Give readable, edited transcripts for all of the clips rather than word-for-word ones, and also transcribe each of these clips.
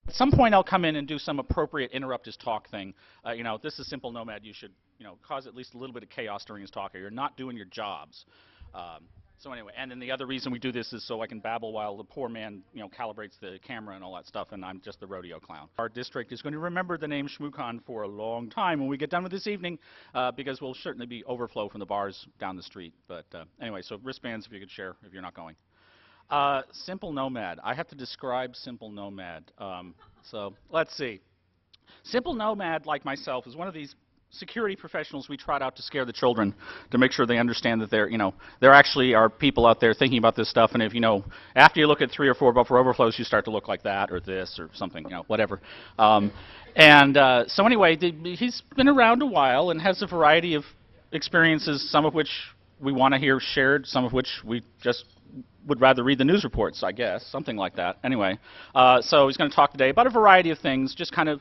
At some point, I'll come in and do some appropriate interrupt his talk thing. This is Simple Nomad. You should, cause at least a little bit of chaos during his talk, or you're not doing your jobs. So anyway, and then the other reason we do this is so I can babble while the poor man, calibrates the camera and all that stuff, and I'm just the rodeo clown. Our district is going to remember the name Shmoocon for a long time when we get done with this evening, because we'll certainly be overflow from the bars down the street. But anyway, so wristbands if you could share if you're not going. Simple Nomad. I have to describe Simple Nomad. So let's see. Simple Nomad, like myself, is one of these security professionals we trot out to scare the children, to make sure they understand that there actually are people out there thinking about this stuff. And if after you look at 3 or 4 buffer overflows, you start to look like that or this or something, whatever. So anyway, he's been around a while and has a variety of experiences, some of which we want to hear shared, some of which we just would rather read the news reports, I guess, something like that. Anyway, so he's going to talk today about a variety of things, just kind of,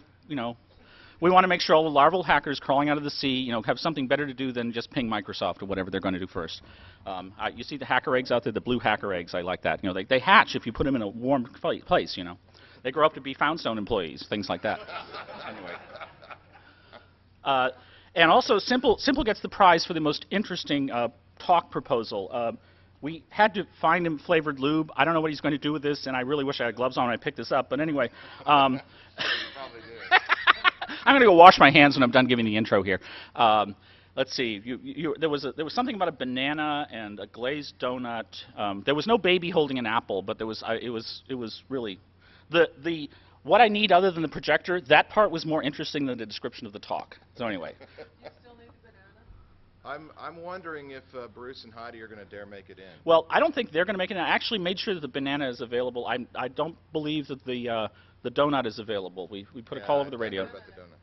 we want to make sure all the larval hackers crawling out of the sea, have something better to do than just ping Microsoft or whatever they're going to do first. You see the hacker eggs out there, the blue hacker eggs, I like that. They hatch if you put them in a warm place, They grow up to be Foundstone employees, things like that. Anyway. And also, Simple gets the prize for the most interesting talk proposal. We had to find him flavored lube. I don't know what he's going to do with this, and I really wish I had gloves on when I picked this up. But anyway, I'm going to go wash my hands when I'm done giving the intro here. Let's see. There was something about a banana and a glazed donut. There was no baby holding an apple, but there was. It was really what I need other than the projector. That part was more interesting than the description of the talk. So anyway. I'm wondering if Bruce and Heidi are going to dare make it in. Well, I don't think they're going to make it in. I actually made sure that the banana is available. I don't believe that the donut is available. We put a call over the radio. About the donut.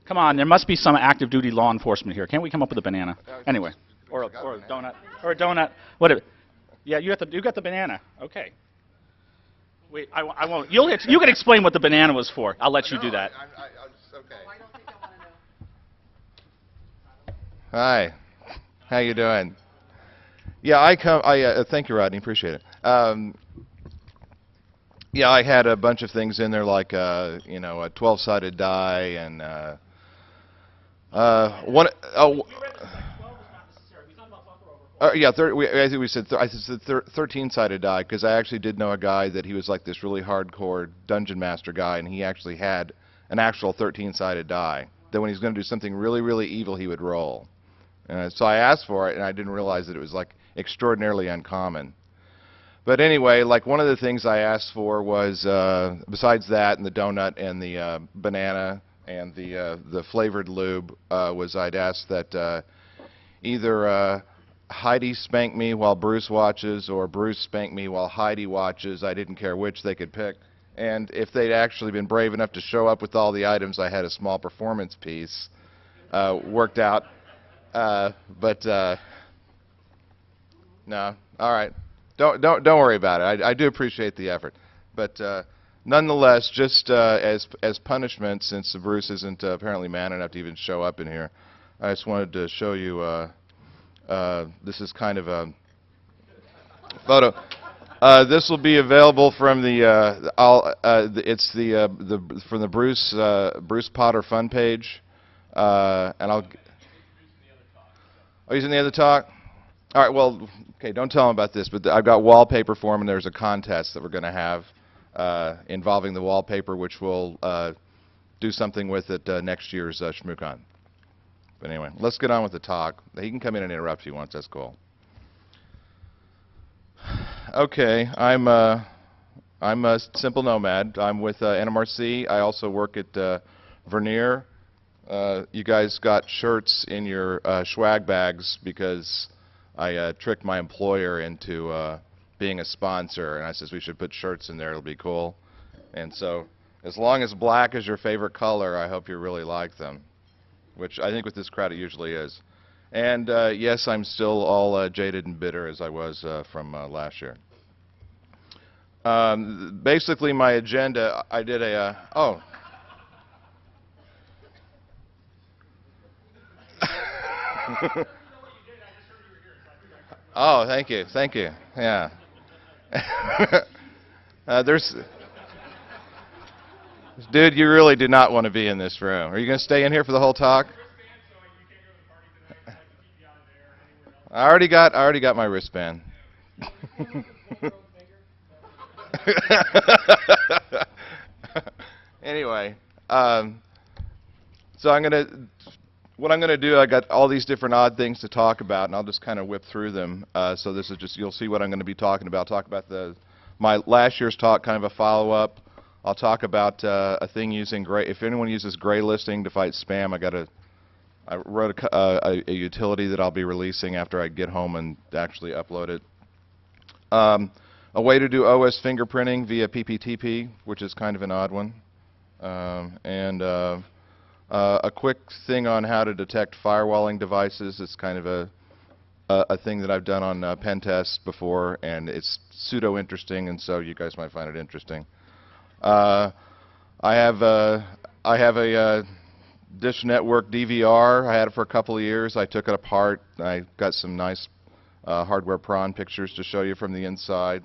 Come on, there must be some active duty law enforcement here. Can't we come up with a banana? Anyway, or a donut, or a donut. Whatever. Yeah, you got the banana. Okay. Wait, I won't. You can explain what the banana was for. I'll let you do that. Okay. Hi, how you doing? Yeah, thank you, Rodney. Appreciate it. Yeah, I had a bunch of things in there, like a 12-sided die and one. Oh. Yeah, I think we said I said 13-sided die because I actually did know a guy that he was like this really hardcore dungeon master guy, and he actually had an actual 13-sided die that when he's going to do something really, really evil, he would roll. So I asked for it, and I didn't realize that it was like extraordinarily uncommon. But anyway, like one of the things I asked for was, besides that and the donut and the banana and the flavored lube, was I'd asked that either Heidi spank me while Bruce watches, or Bruce spank me while Heidi watches. I didn't care which, they could pick. And if they'd actually been brave enough to show up with all the items, I had a small performance piece worked out. But no, all right. Don't worry about it. I do appreciate the effort, but nonetheless, just as punishment, since Bruce isn't apparently man enough to even show up in here, I just wanted to show you. This is kind of a photo. This will be available from the from the Bruce Potter Fun page, and I'll. Oh, he's in the other talk? All right, well, okay, don't tell him about this, but I've got wallpaper for him, and there's a contest that we're going to have involving the wallpaper, which we'll do something with at next year's Shmoocon. But anyway, let's get on with the talk. He can come in and interrupt if he wants. That's cool. Okay, I'm a Simple Nomad. I'm with NMRC. I also work at Vernier. You guys got shirts in your swag bags because I tricked my employer into being a sponsor, and I says we should put shirts in there. It'll be cool. And so, as long as black is your favorite color, I hope you really like them, which I think with this crowd it usually is. And yes, I'm still all jaded and bitter as I was from last year. Basically, my agenda, I did a oh. Oh, thank you, thank you. Yeah. There's Dude, you really do not want to be in this room. Are you going to stay in here for the whole talk? I already got my wristband. Anyway, so what I'm gonna do, I got all these different odd things to talk about, and I'll just kind of whip through them. So this is just, you'll see what I'm going to be talking about. Talk about my last year's talk, kind of a follow-up. I'll talk about a thing using gray. If anyone uses gray listing to fight spam, I wrote a utility that I'll be releasing after I get home and actually upload it. A way to do OS fingerprinting via PPTP, which is kind of an odd one. And a quick thing on how to detect firewalling devices. It's kind of a thing that I've done on pen tests before, and it's pseudo-interesting, and so you guys might find it interesting. I have a Dish Network DVR. I had it for a couple of years. I took it apart. I got some nice hardware prawn pictures to show you from the inside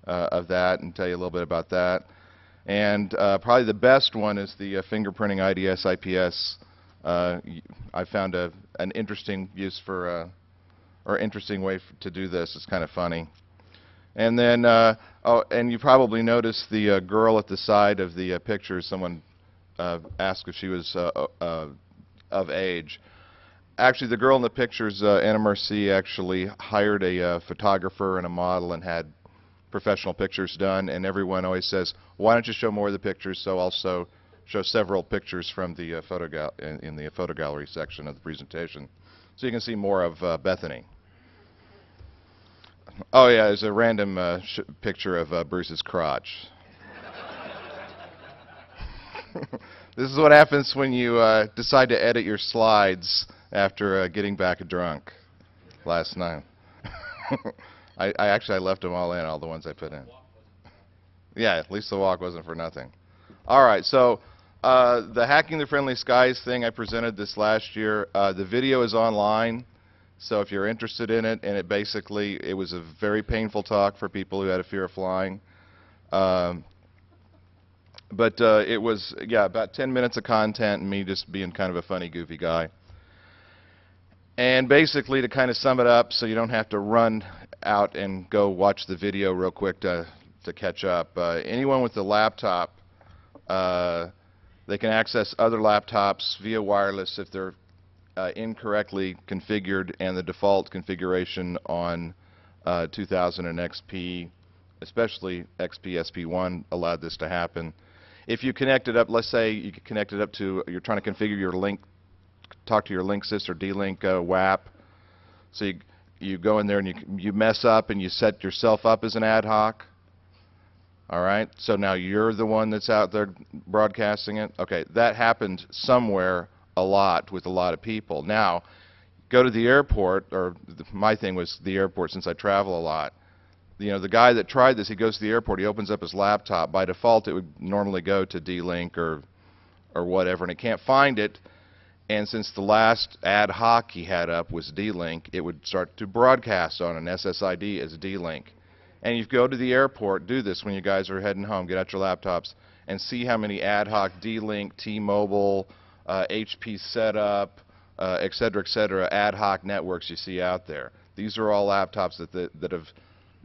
of that and tell you a little bit about that. And probably the best one is the fingerprinting IDS IPS. I found an interesting use for, or interesting way to do this. It's kind of funny. And then, oh, and you probably noticed the girl at the side of the picture. Someone asked if she was of age. Actually, the girl in the pictures, NMRC actually hired a photographer and a model and had professional pictures done, and everyone always says, why don't you show more of the pictures? So also show several pictures from the in the photo gallery section of the presentation, so you can see more of Bethany. Oh yeah, there's a random picture of Bruce's crotch. This is what happens when you decide to edit your slides after getting back drunk last night. I actually left them all in, all the ones I put in. Yeah, at least the walk wasn't for nothing. All right, so the Hacking the Friendly Skies thing I presented this last year, the video is online, so if you're interested in it, and it was a very painful talk for people who had a fear of flying. But it was, yeah, about 10 minutes of content and me just being kind of a funny, goofy guy. And basically, to kind of sum it up so you don't have to run out and go watch the video real quick to catch up, anyone with a laptop, they can access other laptops via wireless if they're incorrectly configured, and the default configuration on 2000 and XP, especially XP SP1, allowed this to happen. If you connect it up, let's say you connect it up to, you're trying to configure your link, talk to your Linksys or D-Link WAP. So you go in there and you mess up and you set yourself up as an ad hoc. All right, so now you're the one that's out there broadcasting it. Okay, that happened somewhere a lot with a lot of people. Now, go to the airport, or my thing was the airport since I travel a lot. You know, the guy that tried this, he goes to the airport, he opens up his laptop. By default, it would normally go to D-Link or whatever, and it can't find it. And since the last ad hoc he had up was D-Link, it would start to broadcast on an SSID as D-Link. And you go to the airport, do this when you guys are heading home, get out your laptops, and see how many ad hoc D-Link, T-Mobile, HP setup, et cetera, ad hoc networks you see out there. These are all laptops that have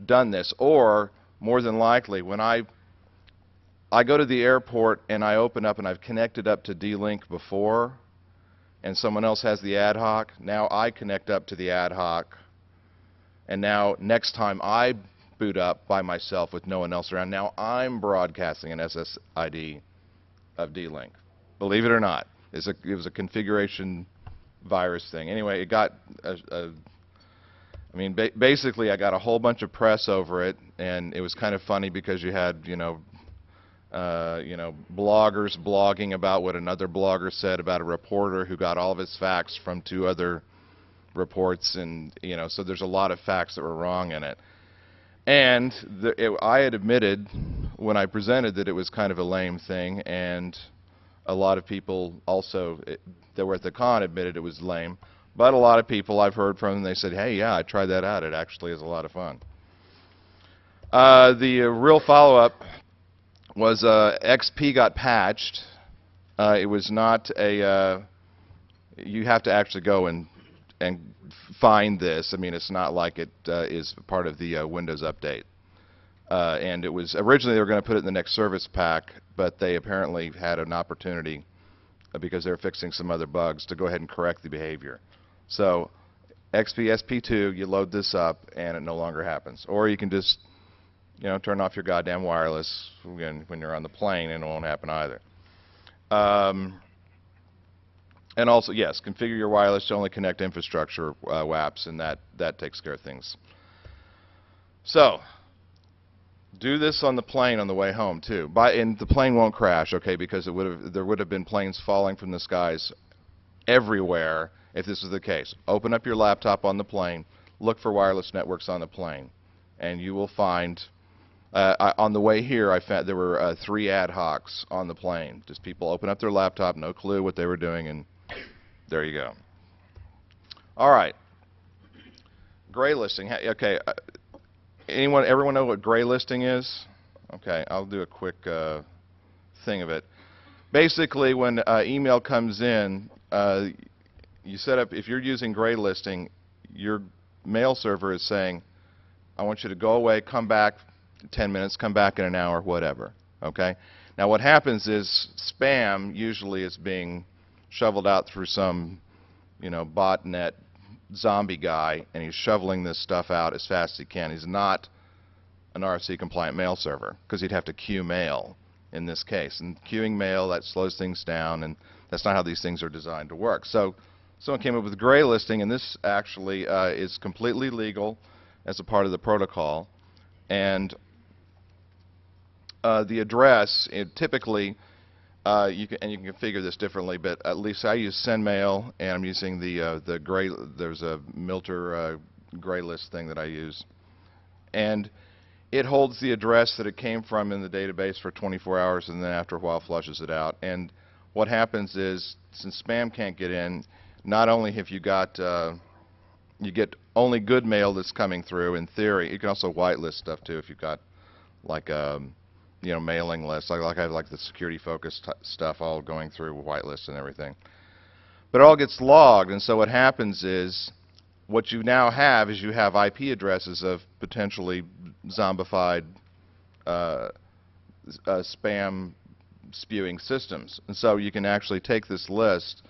done this. Or, more than likely, when I go to the airport and I open up and I've connected up to D-Link before, and someone else has the ad hoc, now I connect up to the ad hoc, and now next time I boot up by myself with no one else around, now I'm broadcasting an SSID of D-Link. Believe it or not, it was a configuration virus thing. Anyway, it got I mean, basically, I got a whole bunch of press over it, and it was kind of funny because you had, bloggers blogging about what another blogger said about a reporter who got all of his facts from 2 other reports, and so there's a lot of facts that were wrong in it. And I had admitted when I presented that it was kind of a lame thing, and a lot of people also that were at the con admitted it was lame. But a lot of people I've heard from, they said, hey, yeah, I tried that out. It actually is a lot of fun. The real follow-up was XP got patched. It was not a. You have to actually go and find this. I mean, it's not like it is part of the Windows update. And it was originally they were going to put it in the next service pack, but they apparently had an opportunity because they were fixing some other bugs to go ahead and correct the behavior. So XP SP2, you load this up and it no longer happens. Or you can just, turn off your goddamn wireless when you're on the plane and it won't happen either. And also, yes, configure your wireless to only connect infrastructure WAPs, and that takes care of things. So, do this on the plane on the way home too. And the plane won't crash, okay, because there would have been planes falling from the skies everywhere if this was the case. Open up your laptop on the plane, look for wireless networks on the plane, and you will find. On the way here, I found there were 3 ad hocs on the plane. Just people open up their laptop, no clue what they were doing, and there you go. All right. Gray listing. Okay. Everyone know what gray listing is? Okay, I'll do a quick thing of it. Basically, when email comes in, you set up, if you're using gray listing, your mail server is saying, I want you to go away, come back 10 minutes, come back in an hour, whatever. Okay? Now what happens is spam usually is being shoveled out through some, botnet zombie guy, and he's shoveling this stuff out as fast as he can. He's not an RFC compliant mail server because he'd have to queue mail in this case. And queuing mail, that slows things down, and that's not how these things are designed to work. So someone came up with gray listing, and this actually is completely legal as a part of the protocol. And the address, typically, you can configure this differently, but at least I use SendMail, and I'm using the gray. There's a Milter gray list thing that I use, and it holds the address that it came from in the database for 24 hours, and then after a while flushes it out. And what happens is, since spam can't get in, not only have you got you get only good mail that's coming through. In theory, you can also whitelist stuff too if you've got like mailing lists. Like I have like the security focused stuff all going through whitelist and everything. But it all gets logged, and so what happens is what you now have is you have IP addresses of potentially zombified spam spewing systems. And so you can actually take this list,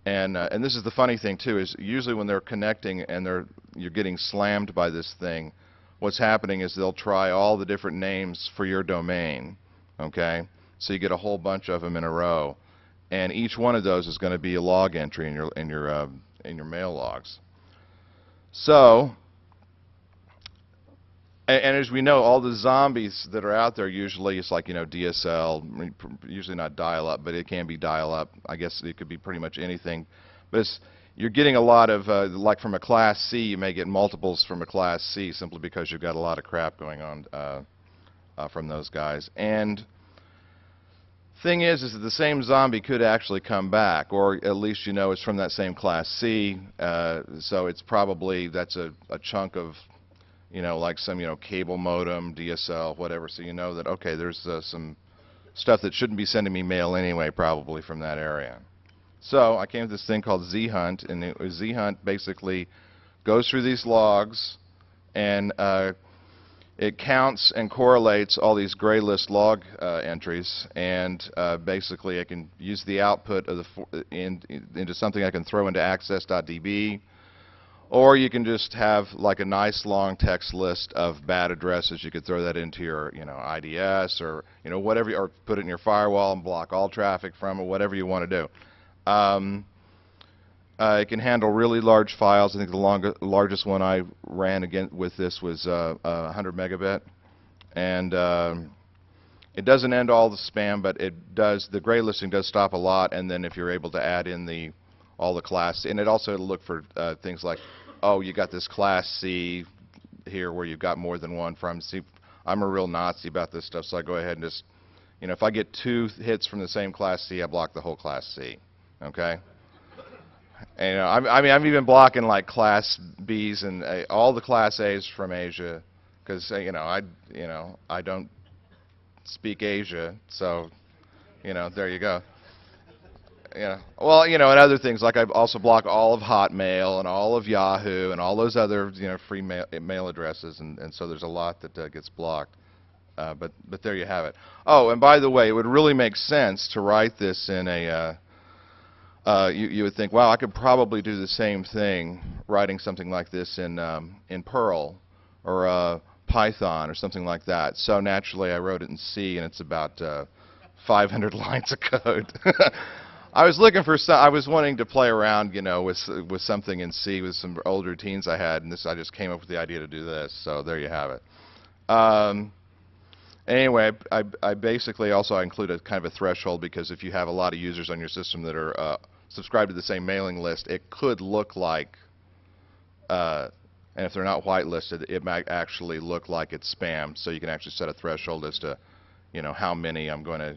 and this is the funny thing too, is usually when they're connecting and you're getting slammed by this thing, what's happening is they'll try all the different names for your domain, okay? So you get a whole bunch of them in a row, and each one of those is going to be a log entry in your mail logs. So, and as we know, all the zombies that are out there usually it's like DSL, usually not dial-up, but it can be dial-up. I guess it could be pretty much anything, but you're getting a lot of, like from a Class C, you may get multiples from a Class C simply because you've got a lot of crap going on from those guys. And thing is that the same zombie could actually come back, or at least it's from that same Class C, so it's probably, that's a chunk of, like some, cable modem, DSL, whatever, so you know that, okay, there's some stuff that shouldn't be sending me mail anyway, probably from that area. So I came to this thing called zhunt, and zhunt basically goes through these logs, and it counts and correlates all these gray list log entries, and basically I can use the output of into something I can throw into access.db, or you can just have like a nice long text list of bad addresses. You could throw that into your IDS, or whatever, or put it in your firewall and block all traffic from it, whatever you want to do. It can handle really large files. I think the largest one I ran with this was 100 megabit, and it doesn't end all the spam, but it does. The gray listing does stop a lot, and then if you're able to add in all the class, and it also look for things like, oh, you got this Class C here where you've got more than one from. See, I'm a real Nazi about this stuff, so I go ahead and just, if I get 2 hits from the same Class C, I block the whole Class C. Okay? And, I mean, I'm even blocking like Class Bs and all the Class As from Asia, because I don't speak Asia, so, there you go. Well, and other things, like I also block all of Hotmail and all of Yahoo and all those other, free mail addresses, and so there's a lot that gets blocked. But there you have it. Oh, and by the way, it would really make sense to write this in a, you would think, wow, I could probably do the same thing writing something like this in Perl or Python or something like that. So naturally, I wrote it in C, and it's about 500 lines of code. I was looking for I was wanting to play around, with something in C with some old routines I had, and I just came up with the idea to do this. So there you have it. Anyway, I basically also included kind of a threshold, because if you have a lot of users on your system that are subscribed to the same mailing list, it could look like, and if they're not whitelisted, it might actually look like it's spam. So you can actually set a threshold as to, how many I'm going to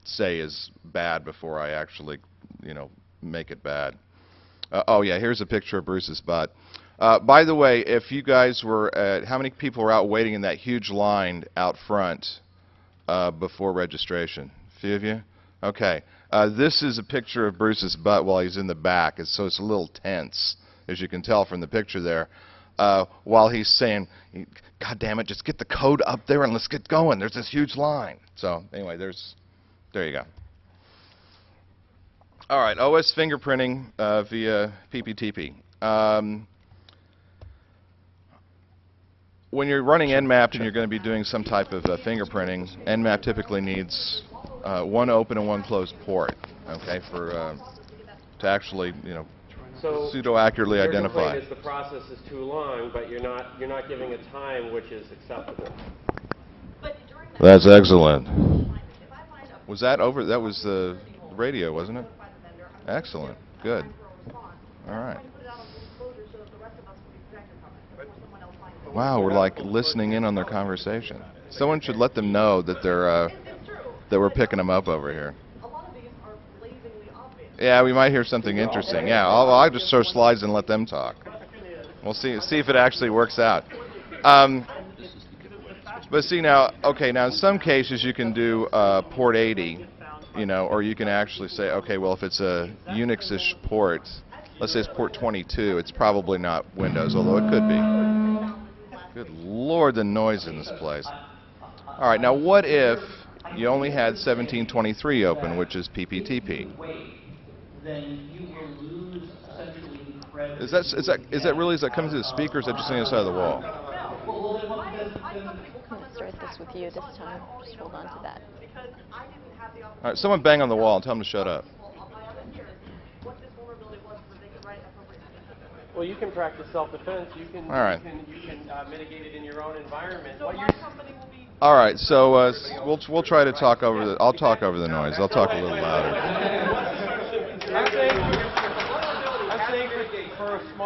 say is bad before I actually, make it bad. Oh yeah, here's a picture of Bruce's butt. By the way, if you guys were how many people were out waiting in that huge line out front before registration? A few of you? Okay. This is a picture of Bruce's butt while he's in the back, so it's a little tense, as you can tell from the picture there, while he's saying, God damn it, just get the code up there and let's get going. There's this huge line. So anyway, there you go. All right, OS fingerprinting via PPTP. When you're running Nmap and you're going to be doing some type of fingerprinting, Nmap typically needs one open and one closed port, okay, to actually, pseudo-accurately identify. Your complaint is the process is too long, but you're not giving a time which is acceptable. That's excellent. Was that over? That was the radio, wasn't it? Excellent. Good. All right. Wow, we're like listening in on their conversation. Someone should let them know that that we're picking them up over here. Yeah, we might hear something interesting. Yeah, I'll just show slides and let them talk. We'll see if it actually works out. But see now, okay, now in some cases you can do port 80, or you can actually say, okay, well if it's a Unix-ish port, let's say it's port 22, it's probably not Windows, although it could be. Good Lord, the noise in this place. All right, now what if you only had 1723 open, which is PPTP? Is that really, is that coming through the speaker, or is that just on the other side of the wall? Let's start this with you this time. Just hold on to that. All right, someone bang on the wall and tell them to shut up. Well, you can practice self-defense. You can mitigate it in your own environment. All right, so we'll try to talk over the. I'll talk over the noise. I'll talk a little louder.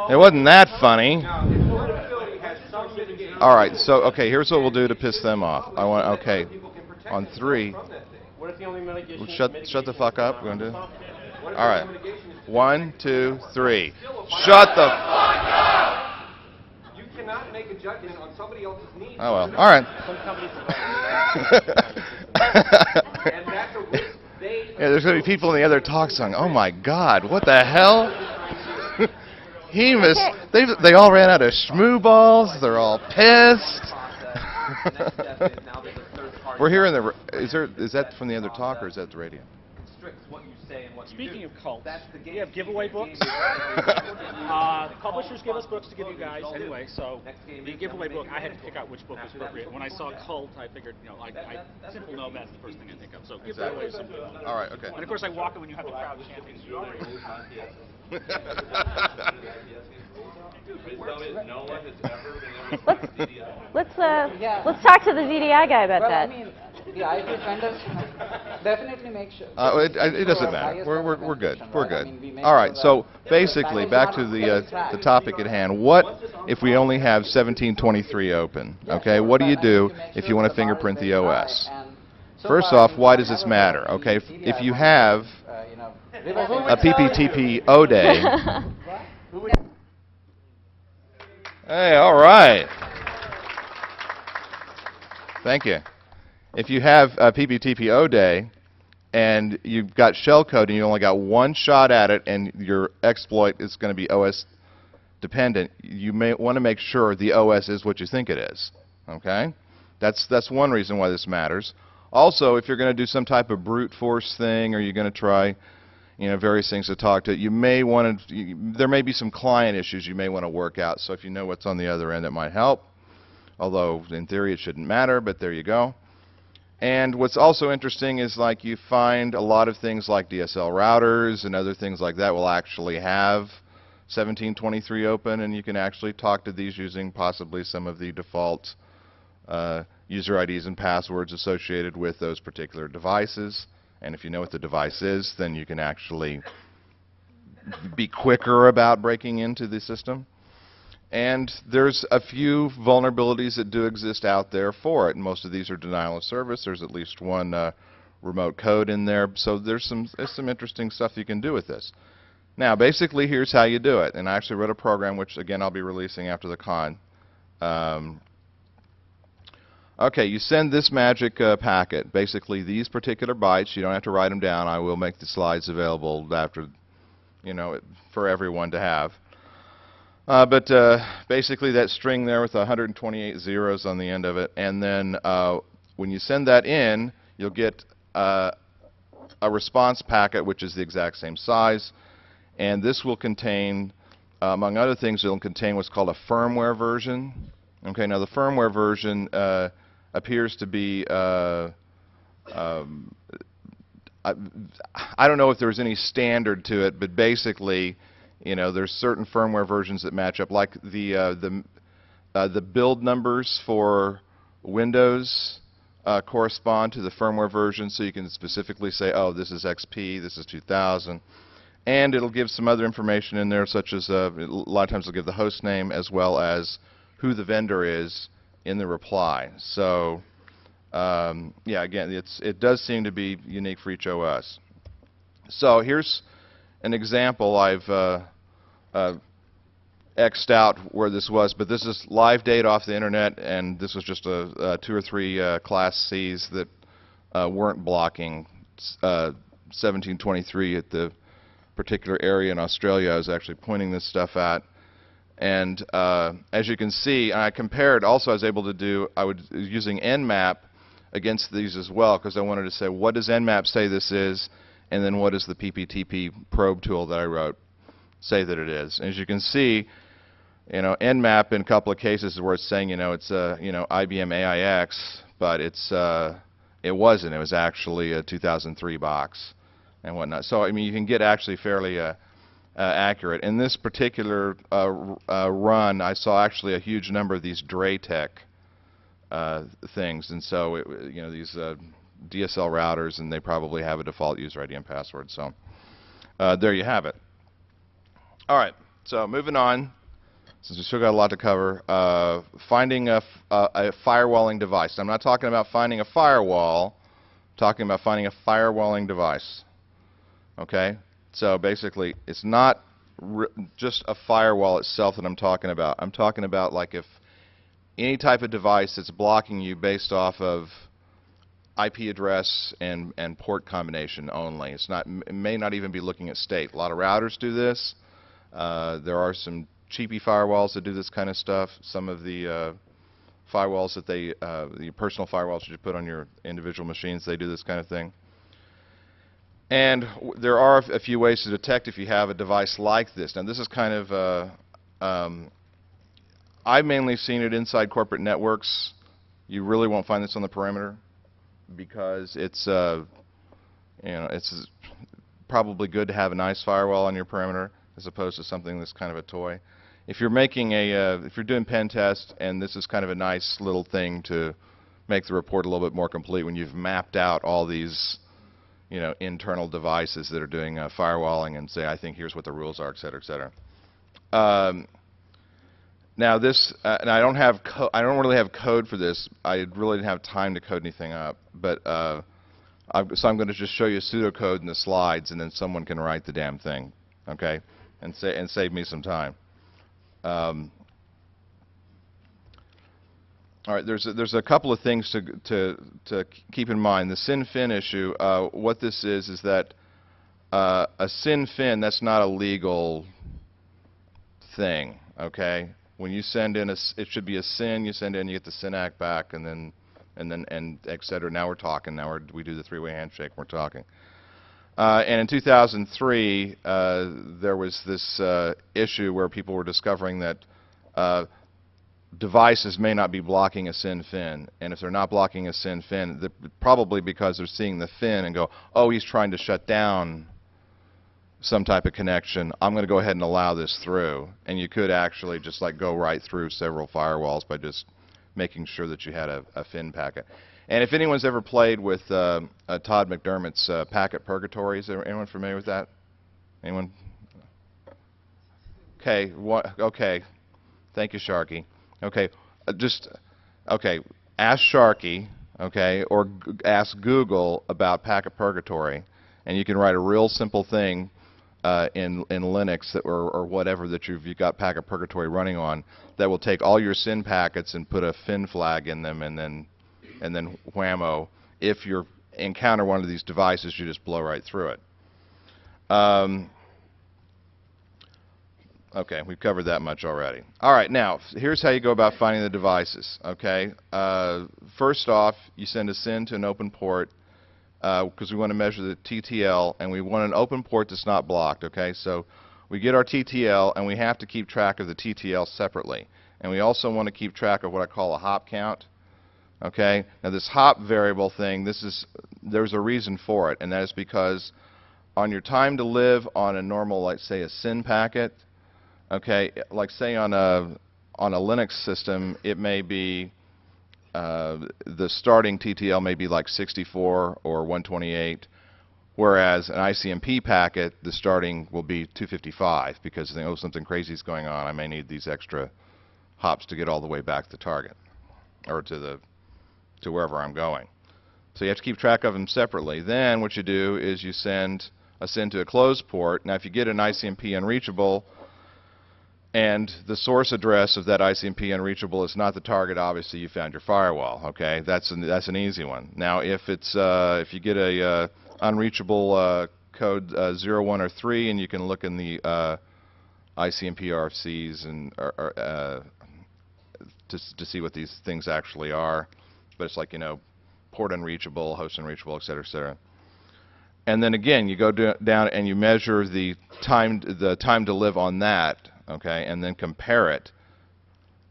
It wasn't that funny. All right, so okay, here's what we'll do to piss them off. Okay, on 3. Shut the fuck up. We're gonna do. All right. 1, 2, 3. Shut the fuck up! You cannot make a judgment on somebody else's needs. Oh well. All right. And that's a risk Yeah, there's going to be people in the other talk saying, "Oh my God, what the hell?" They all ran out of shmoo balls. They're all pissed. We're here in the. Is that from the other talk, or is that the radio? Speaking of cults, we have giveaway books. Publishers give us books to give you guys anyway, so the giveaway book, I had to pick out which book was appropriate. When I saw cult, I figured, Simple Nomad's the first thing I think of. So giveaway is Simple Nomad. All right, okay. And of course, I walk in when you have the crowd chanting. Let's talk to the VDI guy about that. The IT vendors definitely make sure. It doesn't matter. We're good. We're good. All right. So basically, back to the topic at hand. What if we only have 1723 open? Okay. What do you do if you want to fingerprint the OS? First off, why does this matter? Okay. If you have a PPTP O day. Hey. All right. Thank you. if you have a PPTPO day and you've got shellcode and you only got one shot at it and your exploit is going to be OS dependent, you may want to make sure the OS is what you think it is. Okay? That's one reason why this matters. Also, if you're going to do some type of brute force thing or you're going to try various things to talk to, you may want to, there may be some client issues you may want to work out. So if you know what's on the other end, it might help. Although, in theory, it shouldn't matter, but there you go. And what's also interesting is like you find a lot of things like DSL routers and other things like that will actually have 1723 open, and you can actually talk to these using possibly some of the default user IDs and passwords associated with those particular devices. And if you know what the device is, then you can actually be quicker about breaking into the system. And there's a few vulnerabilities that do exist out there for it, and most of these are denial of service. There's at least one remote code in there, so there's some interesting stuff you can do with this. Now, basically, here's how you do it. And I actually wrote a program, which, again, I'll be releasing after the con. Okay, you send this magic packet. Basically, these particular bytes, you don't have to write them down. I will make the slides available after, for everyone to have. But basically, that string there with 128 zeros on the end of it. And then when you send that in, you'll get a response packet, which is the exact same size. And this will contain, among other things, it will contain what's called a firmware version. Okay, now the firmware version appears to be, I don't know if there's any standard to it, but basically, there's certain firmware versions that match up. Like the build numbers for Windows correspond to the firmware version, so you can specifically say, oh, this is XP, this is 2000. And it'll give some other information in there, such as a lot of times it'll give the host name as well as who the vendor is in the reply. So, yeah, again, it does seem to be unique for each OS. So here's an example. I've X'd out where this was, but this is live data off the internet, and this was just 2 or 3 Class Cs that weren't blocking 1723 at the particular area in Australia I was actually pointing this stuff at. And as you can see, and I compared, also I was able to do, I was using Nmap against these as well, because I wanted to say, what does Nmap say this is, and then what does the PPTP probe tool that I wrote say that it is. As you can see, Nmap in a couple of cases where it's saying, it's IBM AIX, but it wasn't. It was actually a 2003 box and whatnot. So I mean, you can get actually fairly accurate. In this particular run, I saw actually a huge number of these Draytech things, and so these DSL routers, and they probably have a default user ID and password. So there you have it. All right, so moving on, since we still got a lot to cover, finding a firewalling device. I'm not talking about finding a firewall, I'm talking about finding a firewalling device. Okay, so basically, it's not just a firewall itself that I'm talking about. I'm talking about like if any type of device that's blocking you based off of IP address and port combination only. It may not even be looking at state. A lot of routers do this. There are some cheapy firewalls that do this kind of stuff. Some of the firewalls that the personal firewalls that you put on your individual machines, they do this kind of thing. And there are a few ways to detect if you have a device like this. Now this is kind of, I've mainly seen it inside corporate networks. You really won't find this on the perimeter because it's probably good to have a nice firewall on your perimeter as opposed to something that's kind of a toy. If you're making if you're doing pen test, and this is kind of a nice little thing to make the report a little bit more complete when you've mapped out all these internal devices that are doing firewalling and say, I think here's what the rules are, et cetera, et cetera. Now this, and I don't really have code for this. I really didn't have time to code anything up, but so I'm going to just show you pseudocode in the slides, and then someone can write the damn thing, okay, and save me some time. All right, there's a couple of things to keep in mind. The SYN fin issue, what this is that a SYN fin, that's not a legal thing, okay? When you send in it should be a SYN, you send in, you get the SYN Act back, and et cetera. Now we're talking. Now we do the three-way handshake. We're talking. And in 2003, there was this issue where people were discovering that devices may not be blocking a SYN fin, and if they're not blocking a SYN fin, probably because they're seeing the fin and go, oh, he's trying to shut down some type of connection, I'm going to go ahead and allow this through. And you could actually just like go right through several firewalls by just making sure that you had a fin packet. And if anyone's ever played with Todd McDermott's packet purgatory, is there anyone familiar with that? Anyone? Okay, okay. Thank you, Sharky. Okay, okay, ask Sharky, okay, or ask Google about packet purgatory, and you can write a real simple thing in Linux or whatever that you've got packet purgatory running on that will take all your SYN packets and put a fin flag in them, and then whammo, if you encounter one of these devices, you just blow right through it. Okay, we've covered that much already. All right, now, here's how you go about finding the devices, okay? First off, you send a SYN to an open port because we want to measure the TTL, and we want an open port that's not blocked, okay? So we get our TTL, and we have to keep track of the TTL separately. And we also want to keep track of what I call a hop count, okay? Now, this hop variable thing, there's a reason for it, and that is because on your time to live on a normal, like, say, a SYN packet, okay, like say on a Linux system, it may be the starting TTL may be like 64 or 128, whereas an ICMP packet, the starting will be 255 because they know something crazy is going on. I may need these extra hops to get all the way back to the target or to wherever I'm going. So you have to keep track of them separately. Then what you do is you send a SYN to a closed port. Now, if you get an ICMP unreachable, and the source address of that ICMP unreachable is not the target, obviously you found your firewall. Okay, that's an easy one. Now, if you get a unreachable code 0, 1, or 3, and you can look in the ICMP RFCs and to see what these things actually are, but it's like, you know, port unreachable, host unreachable, et cetera, et cetera. And then again, you go down and you measure the time to live on that. Okay, and then compare it.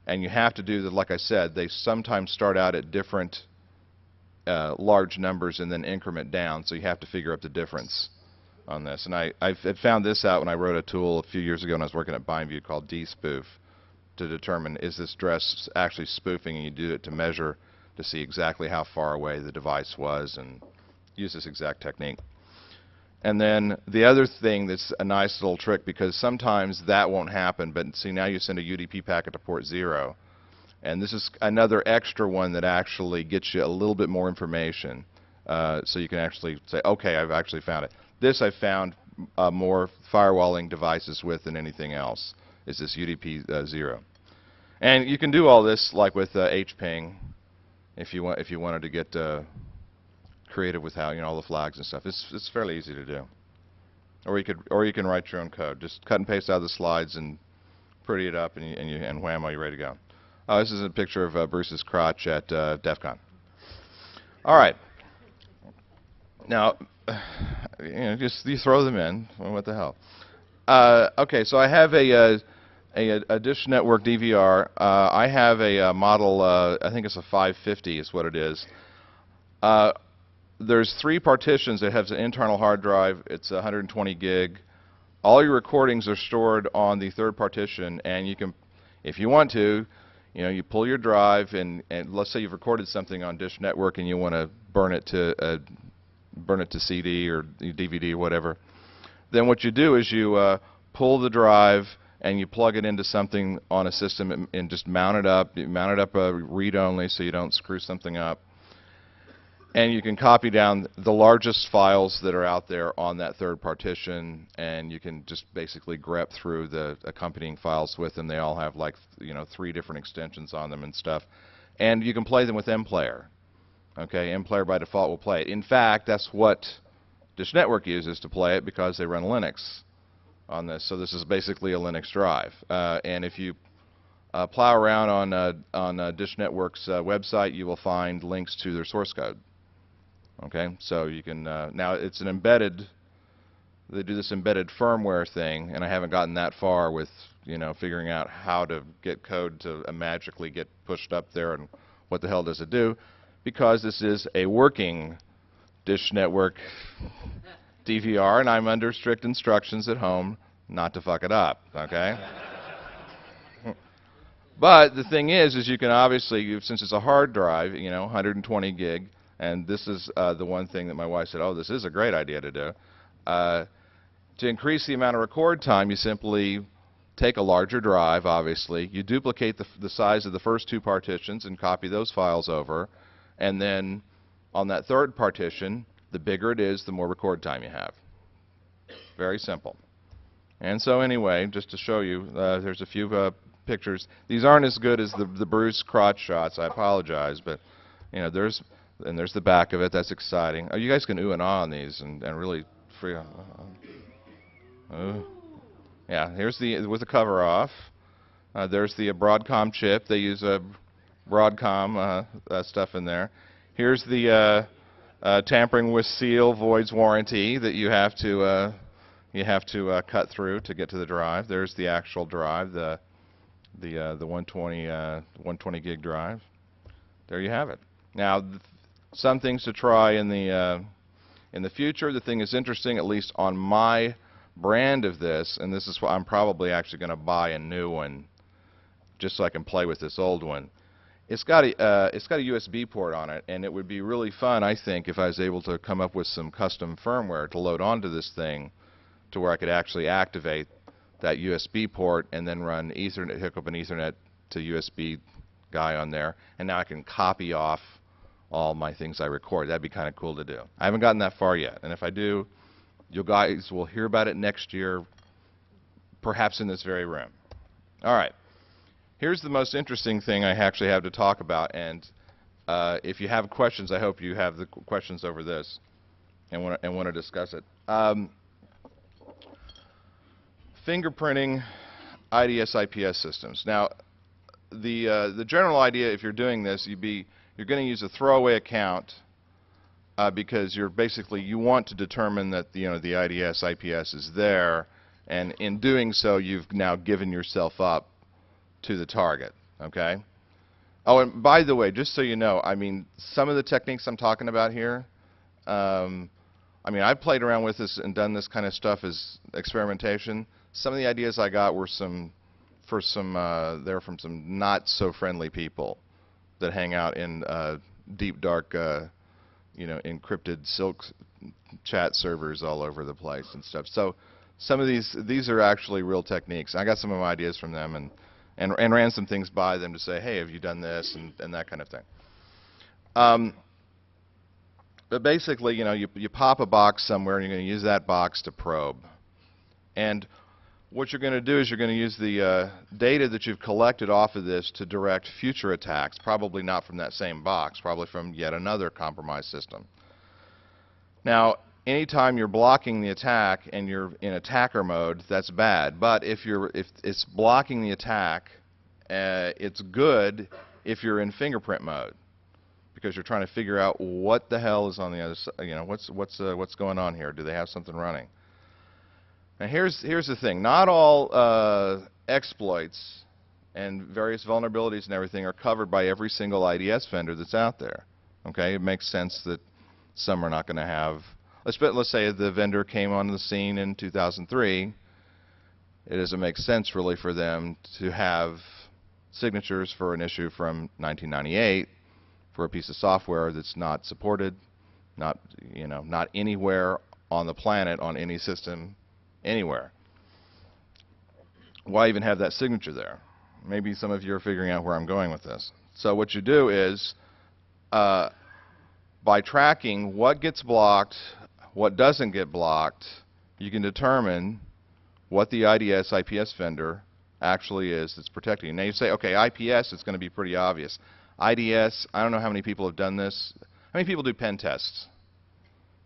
And you have to do that, like I said, they sometimes start out at different large numbers and then increment down, so you have to figure out the difference on this. And I found this out when I wrote a tool a few years ago when I was working at BindView called dspoof to determine is this address actually spoofing, and you do it to measure to see exactly how far away the device was and use this exact technique. And then the other thing that's a nice little trick, because sometimes that won't happen, but see, now you send a UDP packet to port 0. And this is another extra one that actually gets you a little bit more information. So you can actually say, okay, I've actually found it. This I've found more firewalling devices with than anything else, is this UDP 0. And you can do all this like with hping if you wanted to get creative with how, you know, all the flags and stuff. It's fairly easy to do. Or you can write your own code. Just cut and paste out of the slides and pretty it up, and whammo, you're ready to go. Oh, this is a picture of Bruce's crotch at DEF CON. All right. Now, you know, you throw them in. Well, what the hell? Okay, so I have a Dish Network DVR. I have a model. I think it's a 550 is what it is. There's 3 partitions. It has an internal hard drive. It's 120 gig. All your recordings are stored on the 3rd partition, and you can, if you want to, you know, you pull your drive, and let's say you've recorded something on Dish Network and you want to burn it to CD or DVD or whatever. Then what you do is you pull the drive and you plug it into something on a system and just mount it up. You mount it up read-only so you don't screw something up. And you can copy down the largest files that are out there on that 3rd partition, and you can just basically grep through the accompanying files with them. They all have, like, you know, 3 different extensions on them and stuff. And you can play them with MPlayer. Okay, MPlayer by default will play it. In fact, that's what Dish Network uses to play it because they run Linux on this. So this is basically a Linux drive. And if you plow around on Dish Network's website, you will find links to their source code. Okay, so you can now it's an embedded. They do this embedded firmware thing, and I haven't gotten that far with figuring out how to get code to magically get pushed up there and what the hell does it do, because this is a working Dish Network DVR, and I'm under strict instructions at home not to fuck it up. Okay. But the thing is you can obviously, since it's a hard drive, 120 gig, and this is the one thing that my wife said, oh, this is a great idea to do. To increase the amount of record time, you simply take a larger drive, obviously. You duplicate the size of the first two partitions and copy those files over. And then on that third partition, the bigger it is, the more record time you have. Very simple. And so anyway, just to show you, there's a few pictures. These aren't as good as the Bruce crotch shots. I apologize, but there's the back of it. That's exciting. Oh, you guys can ooh and ah on these and really free. Yeah, here's with the cover off. There's the Broadcom chip. They use a Broadcom stuff in there. Here's the tampering with seal voids warranty that you have to cut through to get to the drive. There's the actual drive, the 120 gig drive. There you have it. Now, some things to try in the future. The thing is interesting, at least on my brand of this, and this is why I'm probably actually going to buy a new one, just so I can play with this old one. It's got a USB port on it, and it would be really fun, I think, if I was able to come up with some custom firmware to load onto this thing, to where I could actually activate that USB port and then run Ethernet, hook up an Ethernet to USB guy on there, and now I can copy off all my things I record. That'd be kind of cool to do. I haven't gotten that far yet, and if I do, you guys will hear about it next year, perhaps in this very room. All right. Here's the most interesting thing I actually have to talk about, and if you have questions, I hope you have the questions over this and want to discuss it. Fingerprinting IDS IPS systems. Now, the general idea, if you're doing this, you're going to use a throwaway account because you want to determine that the IDS IPS is there, and in doing so, you've now given yourself up to the target. Okay. Oh, and by the way, just so you know, I mean, some of the techniques I'm talking about here, I mean, I've played around with this and done this kind of stuff as experimentation. Some of the ideas I got were they're from some not so friendly people that hang out in deep, dark, encrypted silk chat servers all over the place and stuff. So some of these are actually real techniques. I got some of my ideas from them and ran some things by them to say, hey, have you done this and that kind of thing. But basically, you pop a box somewhere and you're going to use that box to probe. And what you're going to do is you're going to use the data that you've collected off of this to direct future attacks, probably not from that same box, probably from yet another compromised system. Now, anytime you're blocking the attack and you're in attacker mode, that's bad. But if it's blocking the attack, it's good if you're in fingerprint mode, because you're trying to figure out what the hell is on the other side. What's going on here? Do they have something running? Now here's the thing. Not all exploits and various vulnerabilities and everything are covered by every single IDS vendor that's out there. Okay, it makes sense that some are not going to have. Let's say the vendor came onto the scene in 2003. It doesn't make sense really for them to have signatures for an issue from 1998 for a piece of software that's not supported, not anywhere on the planet on any system anywhere. Why even have that signature there? Maybe some of you are figuring out where I'm going with this. So what you do is, by tracking what gets blocked, what doesn't get blocked, you can determine what the IDS/IPS vendor actually is that's protecting you. Now you say, okay, IPS is going to be pretty obvious. IDS, I don't know how many people have done this. How many people do pen tests?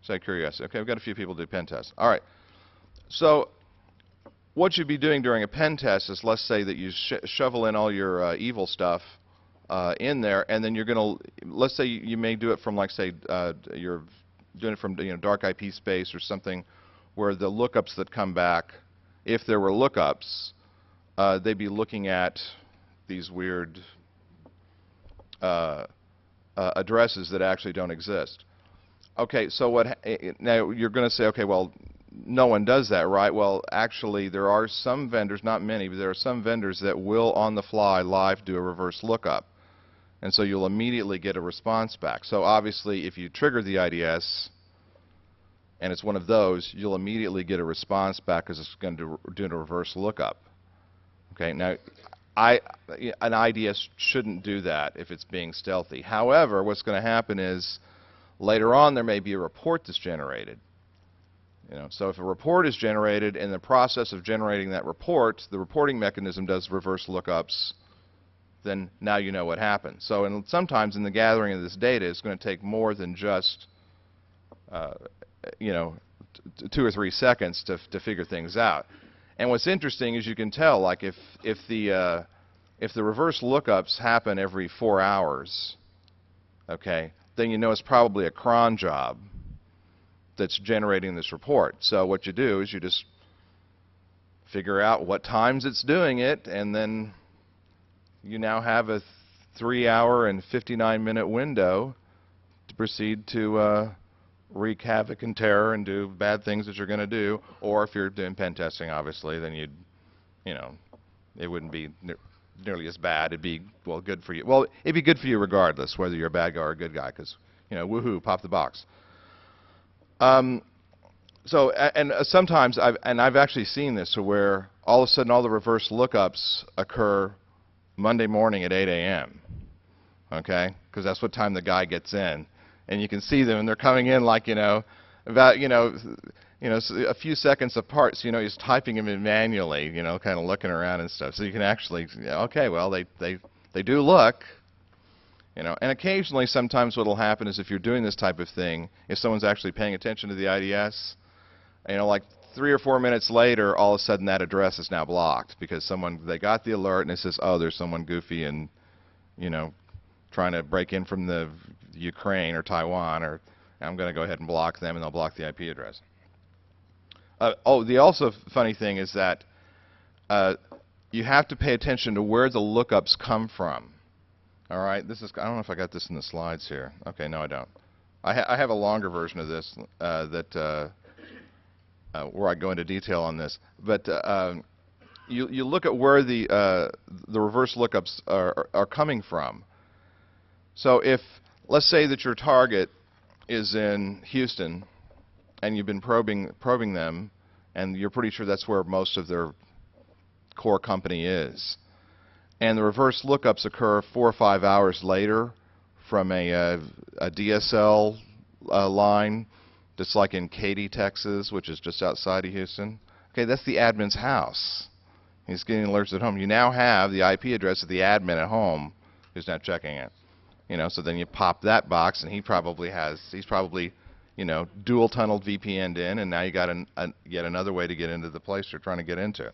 Just out of curiosity. Okay, we've got a few people do pen tests. All right. So what you'd be doing during a pen test is, let's say that you shovel in all your evil stuff in there, and then you're going to, let's say you may do it from, like, say, you're doing it from, dark IP space or something, where the lookups that come back, if there were lookups, they'd be looking at these weird addresses that actually don't exist. Okay, so now you're going to say, okay, well, no one does that, right? Well, actually, there are some vendors, not many, but there are some vendors that will, on the fly, live do a reverse lookup. And so you'll immediately get a response back. So obviously, if you trigger the IDS, and it's one of those, you'll immediately get a response back because it's going to do a reverse lookup. Okay, now, an IDS shouldn't do that if it's being stealthy. However, what's going to happen is, later on, there may be a report that's generated. So if a report is generated, in the process of generating that report, the reporting mechanism does reverse lookups, then now you know what happened. So sometimes in the gathering of this data, it's going to take more than just 2 or 3 seconds to figure things out. And what's interesting is you can tell, like, if the reverse lookups happen every 4 hours, okay, then you know it's probably a cron job that's generating this report. So what you do is you just figure out what times it's doing it, and then you now have a 3-hour and 59-minute window to proceed to wreak havoc and terror and do bad things that you're going to do. Or if you're doing pen testing, obviously, then it wouldn't be nearly as bad. It'd be, well, good for you. Well, it'd be good for you regardless, whether you're a bad guy or a good guy, because, woohoo, pop the box. Sometimes I've actually seen this, to where all of a sudden all the reverse lookups occur Monday morning at 8 a.m. Okay, because that's what time the guy gets in, and you can see them, and they're coming in like about a few seconds apart. So he's typing them in manually, kind of looking around and stuff. So you can actually, okay, well they do look. And occasionally, sometimes what will happen is, if you're doing this type of thing, if someone's actually paying attention to the IDS, like 3 or 4 minutes later, all of a sudden that address is now blocked because they got the alert and it says, oh, there's someone goofy and, trying to break in from the Ukraine or Taiwan, or I'm going to go ahead and block them, and they'll block the IP address. The also funny thing is that you have to pay attention to where the lookups come from. All right, I don't know if I got this in the slides here. Okay, no, I don't. I have a longer version of this where I go into detail on this. But you look at where the reverse lookups are coming from. So if, let's say that your target is in Houston, and you've been probing them, and you're pretty sure that's where most of their core company is, and the reverse lookups occur 4 or 5 hours later from a DSL line that's like in Katy, Texas, which is just outside of Houston. Okay, that's the admin's house. He's getting alerts at home. You now have the IP address of the admin at home who's now checking it. So then you pop that box, and he's probably dual tunneled VPN'd in, and now you got yet another way to get into the place you're trying to get into.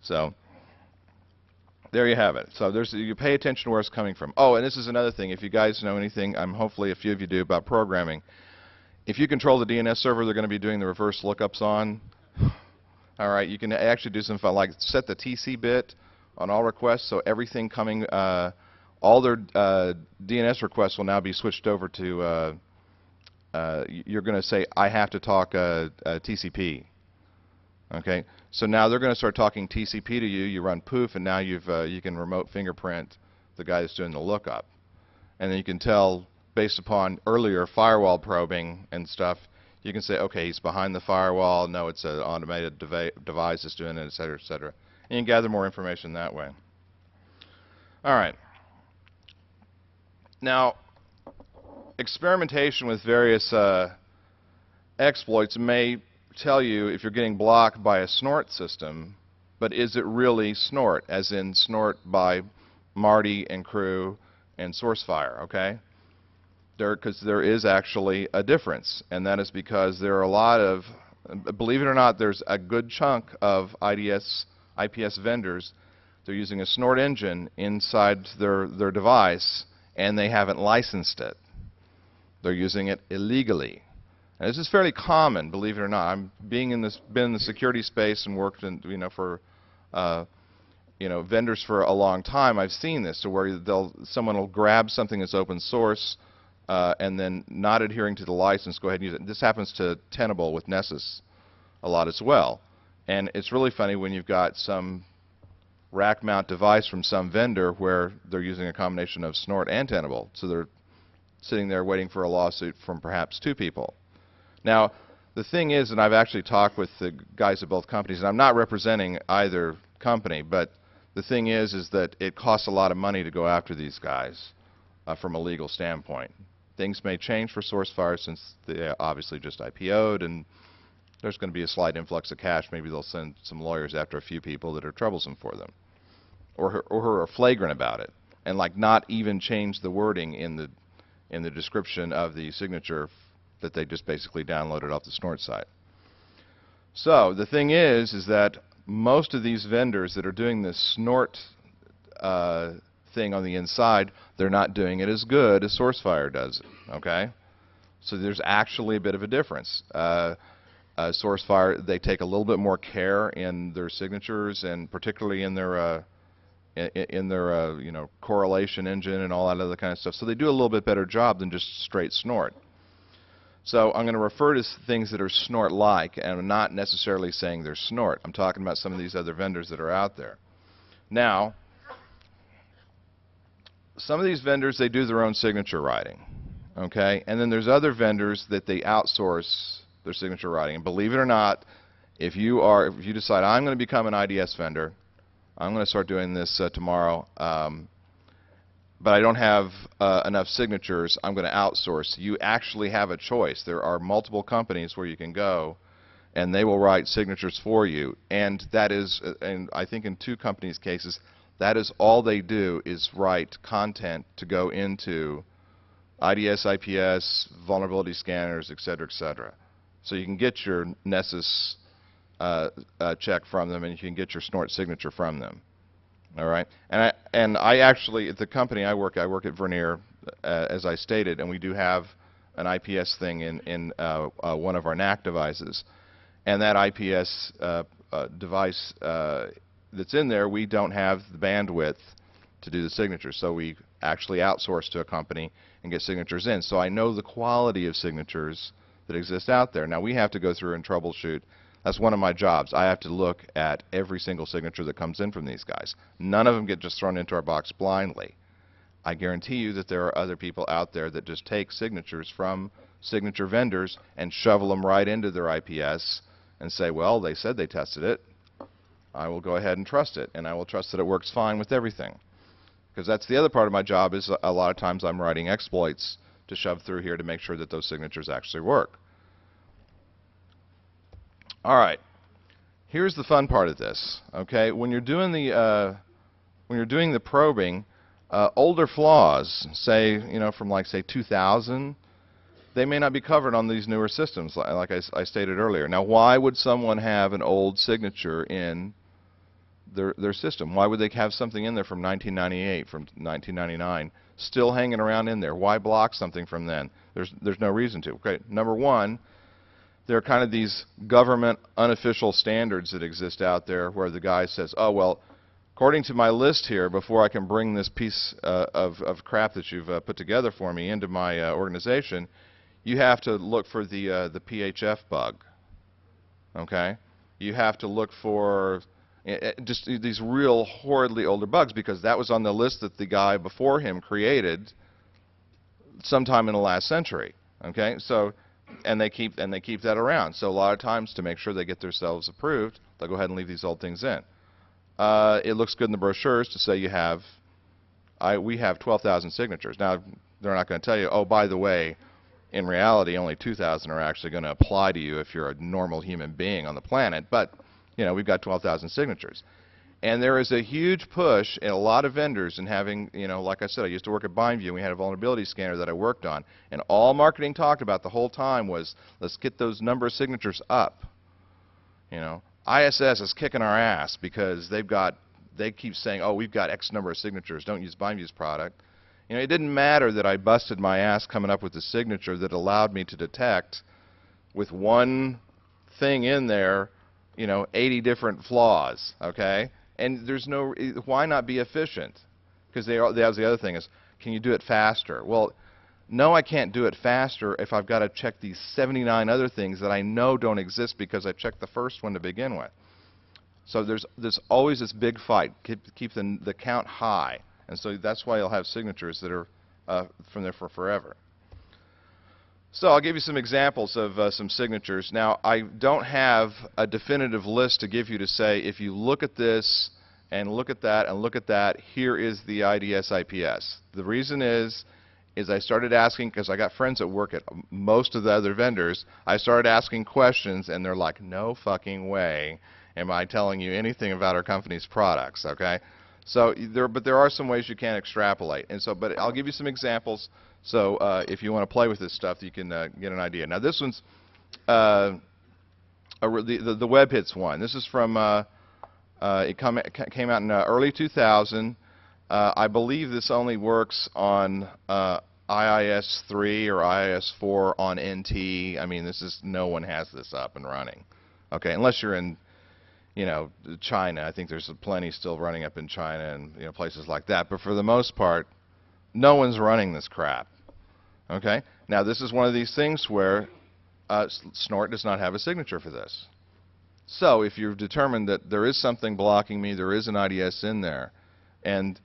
So there you have it. So you pay attention to where it's coming from. Oh, and this is another thing. If you guys know anything, hopefully a few of you do, about programming, if you control the DNS server they're going to be doing the reverse lookups on, all right, you can actually do some fun, like set the TC bit on all requests, so everything coming, all their DNS requests will now be switched over to, you're going to say, I have to talk TCP. Okay, so now they're going to start talking TCP to you. You run poof, and now you can remote fingerprint the guy that's doing the lookup, and then you can tell based upon earlier firewall probing and stuff. You can say, okay, he's behind the firewall. No, it's an automated device that's doing it, et cetera, et cetera. And you can gather more information that way. All right. Now, experimentation with various exploits may tell you if you're getting blocked by a snort system, but is it really snort, as in snort by Marty and crew and SourceFire, okay? Because there is actually a difference, and that is because there are a lot of, believe it or not, there's a good chunk of IPS vendors. They're using a snort engine inside their device, and they haven't licensed it. They're using it illegally. And this is fairly common, believe it or not. I'm been in the security space and worked in, for vendors for a long time. I've seen this, to where someone will grab something that's open source and then, not adhering to the license, go ahead and use it. This happens to Tenable with Nessus a lot as well. And it's really funny when you've got some rack mount device from some vendor where they're using a combination of Snort and Tenable. So they're sitting there waiting for a lawsuit from perhaps 2 people. Now, the thing is, and I've actually talked with the guys at both companies, and I'm not representing either company, but the thing is that it costs a lot of money to go after these guys from a legal standpoint. Things may change for SourceFire since they obviously just IPO'd, and there's going to be a slight influx of cash. Maybe they'll send some lawyers after a few people that are troublesome for them, or who are flagrant about it, and like not even change the wording in the description of the signature that they just basically downloaded off the Snort site. So the thing is that most of these vendors that are doing this Snort thing on the inside, they're not doing it as good as SourceFire does it, okay? So there's actually a bit of a difference. SourceFire, they take a little bit more care in their signatures, and particularly in their correlation engine and all that other kind of stuff. So they do a little bit better job than just straight Snort. So I'm going to refer to things that are Snort-like, and I'm not necessarily saying they're Snort. I'm talking about some of these other vendors that are out there. Now, some of these vendors, they do their own signature writing, okay? And then there's other vendors that they outsource their signature writing. And believe it or not, if you decide, I'm going to become an IDS vendor, I'm going to start doing this tomorrow, but I don't have enough signatures, I'm going to outsource. You actually have a choice. There are multiple companies where you can go, and they will write signatures for you. And that is, and I think in 2 companies' cases, that is all they do, is write content to go into IDS, IPS, vulnerability scanners, et cetera, et cetera. So you can get your Nessus check from them, and you can get your Snort signature from them. All right, and I actually, at the company I work at Vernier, as I stated, and we do have an IPS thing in one of our NAC devices, and that IPS device that's in there, we don't have the bandwidth to do the signatures, so we actually outsource to a company and get signatures in. So I know the quality of signatures that exist out there. Now we have to go through and troubleshoot. That's one of my jobs. I have to look at every single signature that comes in from these guys. None of them get just thrown into our box blindly. I guarantee you that there are other people out there that just take signatures from signature vendors and shovel them right into their IPS and say, well, they said they tested it. I will go ahead and trust it, and I will trust that it works fine with everything. Because that's the other part of my job, is a lot of times I'm writing exploits to shove through here to make sure that those signatures actually work. All right, here's the fun part of this. Okay, when you're doing the probing, older flaws, say from say 2000, they may not be covered on these newer systems, like I stated earlier. Now, why would someone have an old signature in their system? Why would they have something in there from 1998, from 1999, still hanging around in there? Why block something from then? There's no reason to. Okay, number one, there are kind of these government unofficial standards that exist out there where the guy says, oh, well, according to my list here, before I can bring this piece of crap that you've put together for me into my organization, you have to look for the PHF bug. Okay? You have to look for just these real horridly older bugs, because that was on the list that the guy before him created sometime in the last century. Okay? So, and they keep that around. So a lot of times, to make sure they get themselves approved, they'll go ahead and leave these old things in. It looks good in the brochures to say we have 12,000 signatures. Now, they're not going to tell you, oh, by the way, in reality, only 2,000 are actually going to apply to you if you're a normal human being on the planet. But, we've got 12,000 signatures. And there is a huge push in a lot of vendors in having, like I said, I used to work at BindView, and we had a vulnerability scanner that I worked on. And all marketing talked about the whole time was, let's get those number of signatures up. ISS is kicking our ass because they keep saying, oh, we've got X number of signatures, don't use BindView's product. It didn't matter that I busted my ass coming up with a signature that allowed me to detect with one thing in there, 80 different flaws, okay? And there's why not be efficient? Because that's the other thing is, can you do it faster? Well, no, I can't do it faster if I've got to check these 79 other things that I know don't exist because I checked the first one to begin with. So there's always this big fight, keep the count high. And so that's why you'll have signatures that are from there for forever. So I'll give you some examples of some signatures. Now, I don't have a definitive list to give you to say, if you look at this and look at that and look at that, here is the IDS IPS. The reason is I started asking, because I got friends that work at most of the other vendors, I started asking questions, and they're like, no fucking way am I telling you anything about our company's products, okay? So but there are some ways you can extrapolate. And so, but I'll give you some examples. So if you want to play with this stuff, you can get an idea. Now this one's the web hits one. This is from it came out in early 2000. I believe this only works on IIS 3 or IIS 4 on NT. I mean, no one has this up and running. Okay, unless you're in China. I think there's plenty still running up in China and places like that. But for the most part, no one's running this crap. Okay? Now, this is one of these things where Snort does not have a signature for this. So if you've determined that there is something blocking me, there is an IDS in there, and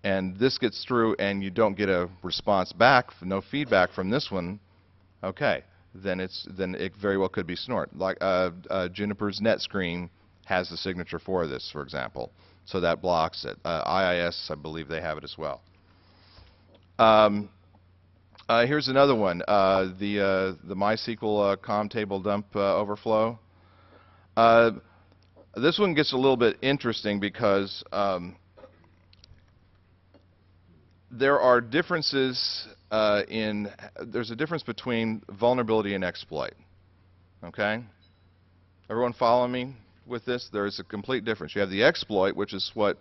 this gets through and you don't get a response back, no feedback from this one, okay, then it very well could be Snort. Like Juniper's NetScreen has the signature for this, for example. So that blocks it. IIS, I believe they have it as well. Here's another one, the MySQL COM table dump overflow. This one gets a little bit interesting because there are differences there's a difference between vulnerability and exploit. Okay? Everyone follow me with this? There's a complete difference. You have the exploit, which is what,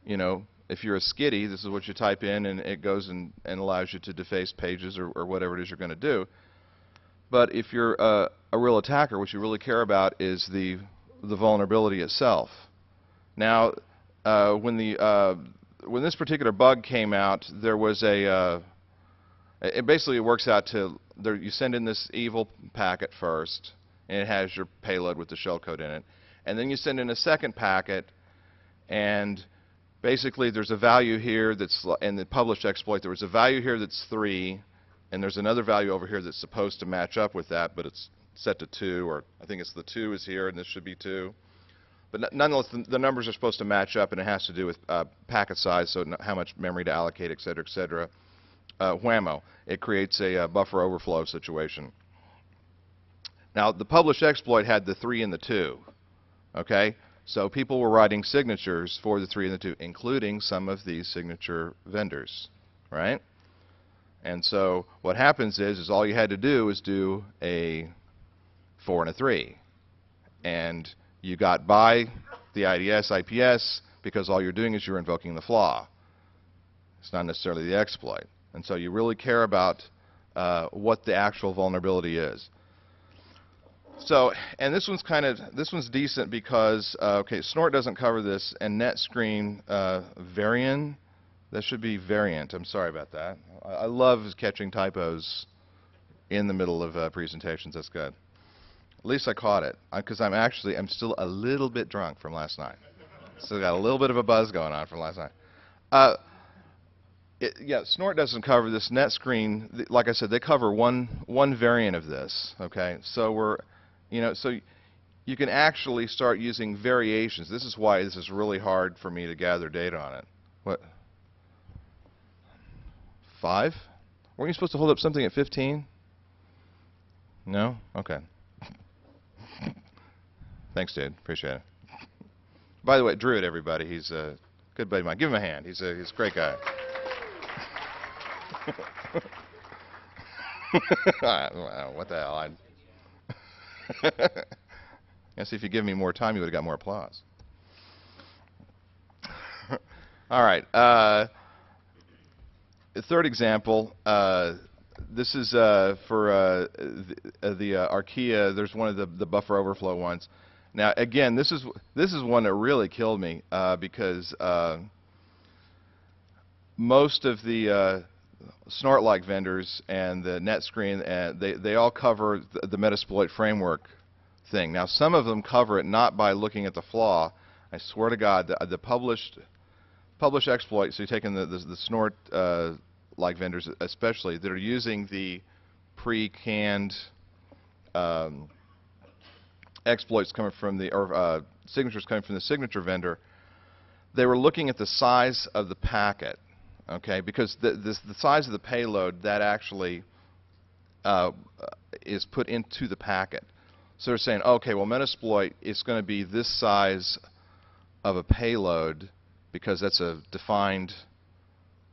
if you're a skitty, this is what you type in and it goes and allows you to deface pages or whatever it is you're going to do. But if you're a real attacker, what you really care about is the vulnerability itself. Now, when this particular bug came out, there was it basically works out to, you send in this evil packet first, and it has your payload with the shellcode in it. And then you send in a second packet, and basically there's a value here that's, in the published exploit, there was a value here that's 3, and there's another value over here that's supposed to match up with that, but it's set to 2, or I think it's the 2 is here, and this should be 2. But nonetheless, the numbers are supposed to match up, and it has to do with packet size, so how much memory to allocate, et cetera, et cetera. Whammo. It creates a buffer overflow situation. Now, the published exploit had the 3 and the 2. Okay? So people were writing signatures for the 3 and the 2, including some of these signature vendors. Right? And so what happens is all you had to do is do a 4 and a 3. And you got by the IDS, IPS, because all you're doing is you're invoking the flaw. It's not necessarily the exploit. And so you really care about what the actual vulnerability is. So, and this one's decent because, okay, Snort doesn't cover this, and NetScreen Variant, that should be Variant. I'm sorry about that. I love catching typos in the middle of presentations. That's good. At least I caught it, because I'm still a little bit drunk from last night. Still got a little bit of a buzz going on from last night. Yeah, Snort doesn't cover this. NetScreen, like I said, they cover one variant of this. Okay, so so you can actually start using variations. This is why this is really hard for me to gather data on it. What? 5? Weren't you supposed to hold up something at 15? No? Okay. Thanks, dude. Appreciate it. By the way, Druid, everybody, he's a good buddy of mine. Give him a hand. He's a great guy. What the hell? Guess if you give me more time, you would have got more applause. All right. The third example. This is for the Archaea. There's one of the buffer overflow ones. Now, again, this is one that really killed me because most of the snort-like vendors and the NetScreen, they all cover the Metasploit framework thing. Now, some of them cover it not by looking at the flaw. I swear to God, the published exploits. So you're taking the snort like vendors, especially that are using the pre-canned exploits coming from the signatures coming from the signature vendor. They were looking at the size of the packet, okay? Because the size of the payload that actually is put into the packet. So they're saying, okay, well, Metasploit is going to be this size of a payload because that's a defined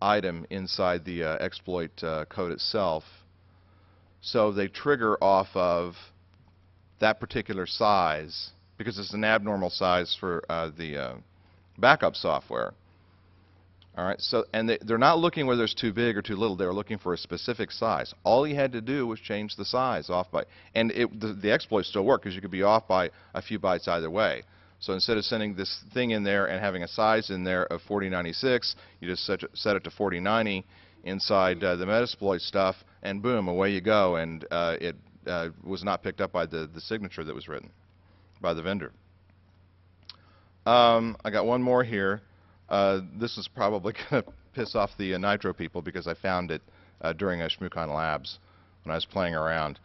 item inside the exploit code itself. So they trigger off of that particular size because it's an abnormal size for the backup software. All right. So they're not looking whether it's too big or too little. They're looking for a specific size. All you had to do was change the size off by, and the exploits still work because you could be off by a few bytes either way. So instead of sending this thing in there and having a size in there of 4096, you just set it to 4090 inside the Metasploit stuff, and boom, away you go. And it was not picked up by the signature that was written by the vendor. I got one more here. This is probably going to piss off the Nitro people because I found it during Shmoocon Labs when I was playing around.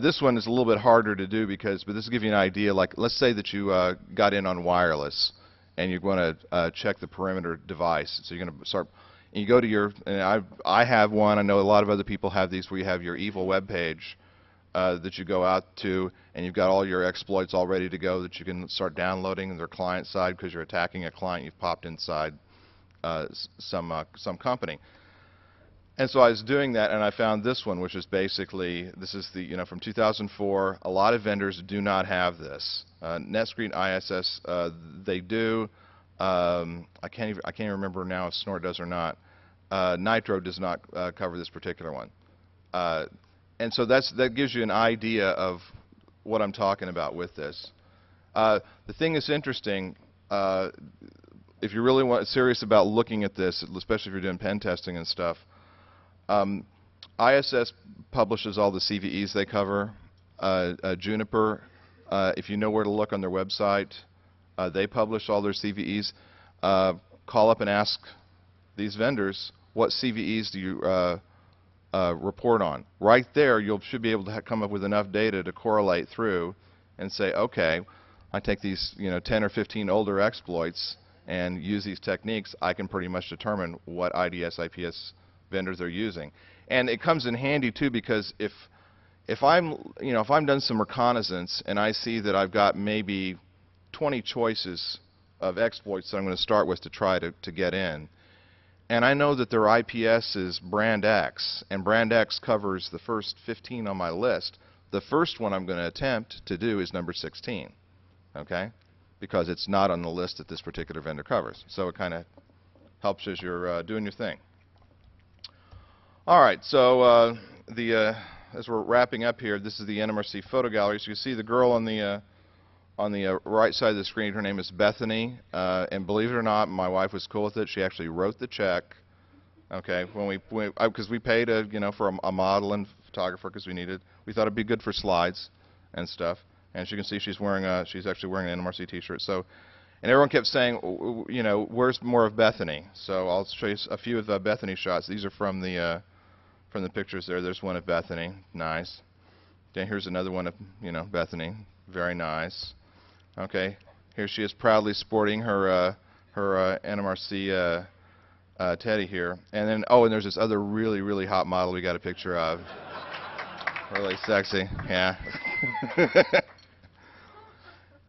This one is a little bit harder to do but this will give you an idea. Like, let's say that you got in on wireless and you're going to check the perimeter device. So you're going to start, and you go to your, and I have one. I know a lot of other people have these where you have your evil web page that you go out to, and you've got all your exploits all ready to go that you can start downloading on their client side because you're attacking a client you've popped inside some company. And so I was doing that, and I found this one, which is basically, this is the, from 2004. A lot of vendors do not have this. NetScreen ISS, they do. I can't even remember now if Snort does or not. Nitro does not cover this particular one. And so that gives you an idea of what I'm talking about with this. The thing that's interesting, if you're really serious about looking at this, especially if you're doing pen testing and stuff, ISS publishes all the CVEs they cover. Juniper, if you know where to look on their website, they publish all their CVEs. Call up and ask these vendors, what CVEs do you report on? Right there, you should be able to come up with enough data to correlate through and say, okay, I take these 10 or 15 older exploits and use these techniques, I can pretty much determine what IDS, IPS vendors are using. And it comes in handy too because if I'm done some reconnaissance and I see that I've got maybe 20 choices of exploits that I'm going to start with to try to get in, and I know that their IPS is brand X, and brand X covers the first 15 on my list, the first one I'm going to attempt to do is number 16, okay? Because it's not on the list that this particular vendor covers. So it kind of helps as you're doing your thing. All right, so as we're wrapping up here, this is the NMRC photo gallery. So you see the girl on the right side of the screen. Her name is Bethany, and believe it or not, my wife was cool with it. She actually wrote the check. Okay, because we paid for a model and photographer because we thought it'd be good for slides and stuff. And as you can see, she's actually wearing an NMRC T-shirt. So, and everyone kept saying, where's more of Bethany? So I'll show you a few of Bethany shots. These are from the pictures there. There's one of Bethany, nice. Okay, here's another one of Bethany, very nice. Okay, here she is proudly sporting her NMRC teddy here. And then and there's this other really, really hot model we got a picture of. Really sexy, yeah.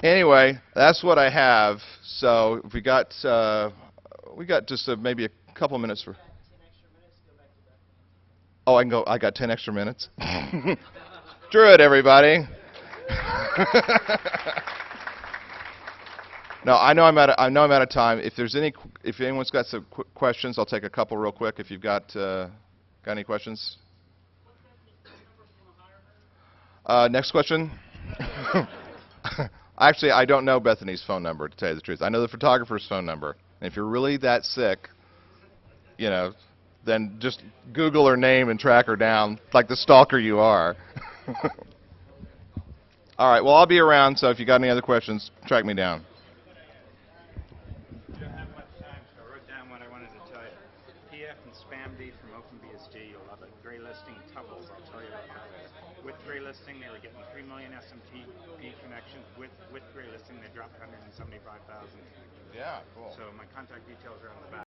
Anyway, that's what I have. So if we got just maybe a couple minutes for. Oh, I can go. I got 10 extra minutes. Druid, everybody. No, I know I'm out of time. If anyone's got some questions, I'll take a couple real quick. If you've got any questions. Next question. Actually, I don't know Bethany's phone number, to tell you the truth. I know the photographer's phone number. And if you're really that sick, then just Google her name and track her down like the stalker you are. All right, well, I'll be around, so if you got any other questions, track me down. I don't have much time, so I wrote down what I wanted to tell you. PF and SpamD from OpenBSD, you'll love it. Gray listing tuples, I'll tell you about that. With gray listing, they were getting 3 million SMTP connections. With gray listing, they dropped 175,000. Yeah, cool. So my contact details are on the back.